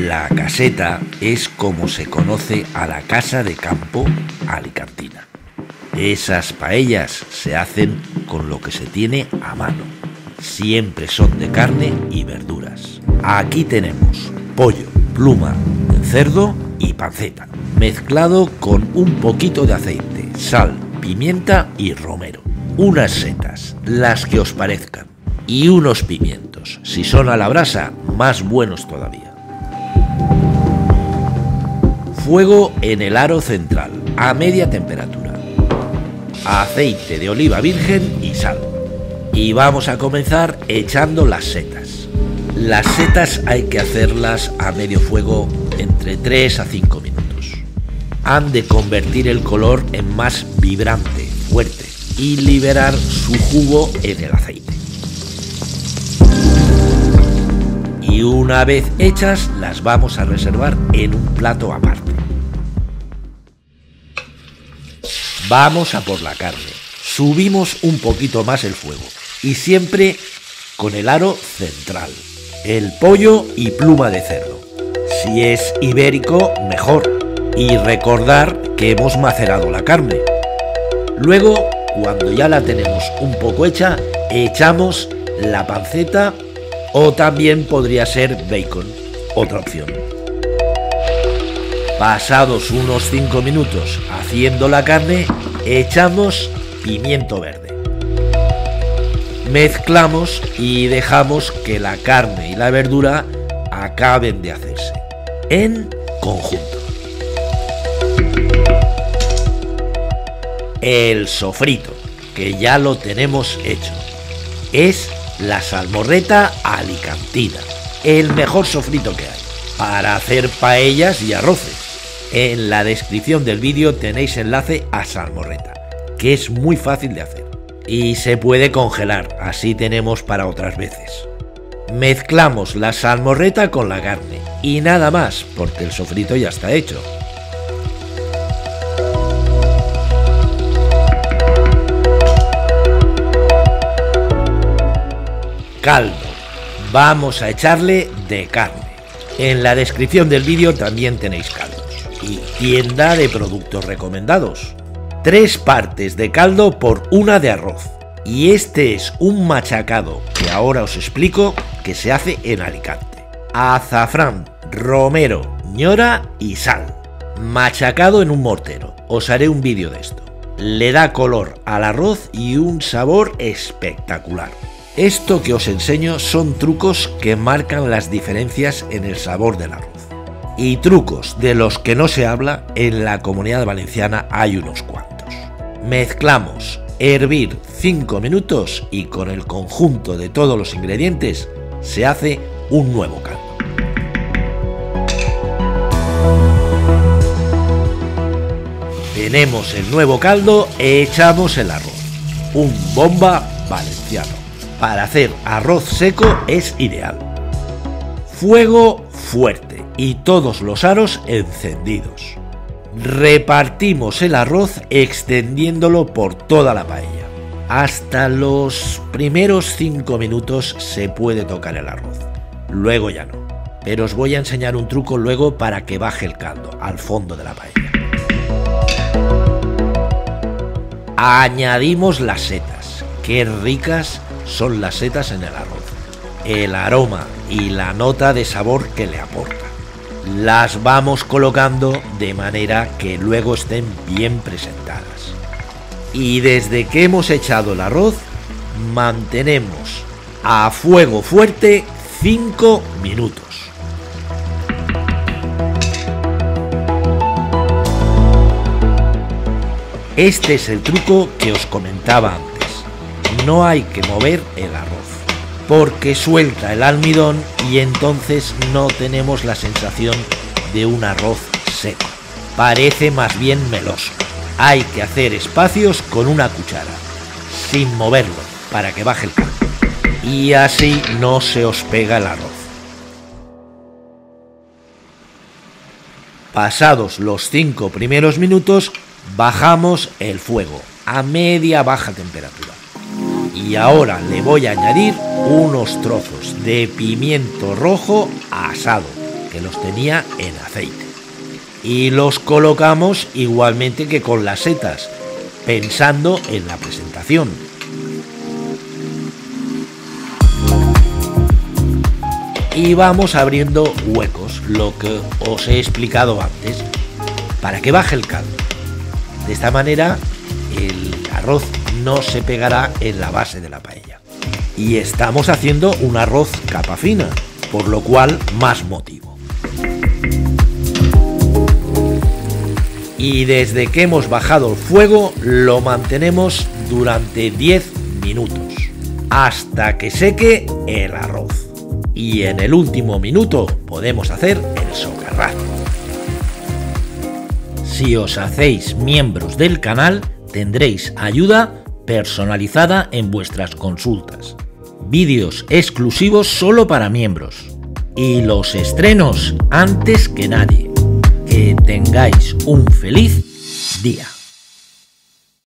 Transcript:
La caseta es como se conoce a la casa de campo alicantina. Esas paellas se hacen con lo que se tiene a mano. Siempre son de carne y verduras. Aquí tenemos pollo, pluma de cerdo y panceta, mezclado con un poquito de aceite, sal, pimienta y romero. Unas setas, las que os parezcan, y unos pimientos. Si son a la brasa, más buenos todavía. Fuego en el aro central, a media temperatura. Aceite de oliva virgen y sal. Y vamos a comenzar echando las setas. Las setas hay que hacerlas a medio fuego entre 3 a 5 minutos. Han de convertir el color en más vibrante, fuerte, y liberar su jugo en el aceite. Y una vez hechas, las vamos a reservar en un plato aparte. Vamos a por la carne. Subimos un poquito más el fuego y siempre con el aro central. El pollo y pluma de cerdo. Si es ibérico, mejor. Y recordar que hemos macerado la carne. Luego, cuando ya la tenemos un poco hecha, echamos la panceta o también podría ser bacon, otra opción. Pasados unos 5 minutos haciendo la carne, echamos pimiento verde. Mezclamos y dejamos que la carne y la verdura acaben de hacerse en conjunto. El sofrito, que ya lo tenemos hecho, es la salmorreta alicantina, el mejor sofrito que hay para hacer paellas y arroces. En la descripción del vídeo tenéis enlace a salmorreta, que es muy fácil de hacer y se puede congelar, así tenemos para otras veces. Mezclamos la salmorreta con la carne y nada más, porque el sofrito ya está hecho. Caldo. Vamos a echarle de carne. En la descripción del vídeo también tenéis caldos. Y tienda de productos recomendados. 3 partes de caldo por 1 de arroz. Y este es un machacado que ahora os explico que se hace en Alicante. Azafrán, romero, ñora y sal. Machacado en un mortero. Os haré un vídeo de esto. Le da color al arroz y un sabor espectacular. Esto que os enseño son trucos que marcan las diferencias en el sabor del arroz. Y trucos de los que no se habla, en la Comunidad Valenciana hay unos cuantos. Mezclamos, hervir 5 minutos y con el conjunto de todos los ingredientes se hace un nuevo caldo. Tenemos el nuevo caldo, echamos el arroz. Un bomba valenciano. Para hacer arroz seco es ideal. Fuego fuerte y todos los aros encendidos. Repartimos el arroz extendiéndolo por toda la paella. Hasta los primeros 5 minutos se puede tocar el arroz. Luego ya no. Pero os voy a enseñar un truco luego para que baje el caldo al fondo de la paella. Añadimos las setas. Qué ricas son las setas en el arroz, el aroma y la nota de sabor que le aporta. Las vamos colocando de manera que luego estén bien presentadas. Y desde que hemos echado el arroz, mantenemos a fuego fuerte 5 minutos. Este es el truco que os comentaba antes. No hay que mover el arroz, porque suelta el almidón y entonces no tenemos la sensación de un arroz seco. Parece más bien meloso. Hay que hacer espacios con una cuchara, sin moverlo, para que baje el caldo. Y así no se os pega el arroz. Pasados los 5 primeros minutos, bajamos el fuego a media baja temperatura. Y ahora le voy a añadir unos trozos de pimiento rojo asado, que que los tenía en aceite. Y los colocamos igualmente que con las setas, pensando en la presentación. Y vamos abriendo huecos, lo que os he explicado antes, para que baje el caldo. De esta manera el arroz no se pegará en la base de la paella. Y estamos haciendo un arroz capa fina, por lo cual más motivo. Y desde que hemos bajado el fuego lo mantenemos durante 10 minutos, hasta que seque el arroz. Y en el último minuto podemos hacer el socarrat. Si os hacéis miembros del canal, tendréis ayuda personalizada en vuestras consultas, vídeos exclusivos solo para miembros y los estrenos antes que nadie. Que tengáis un feliz día.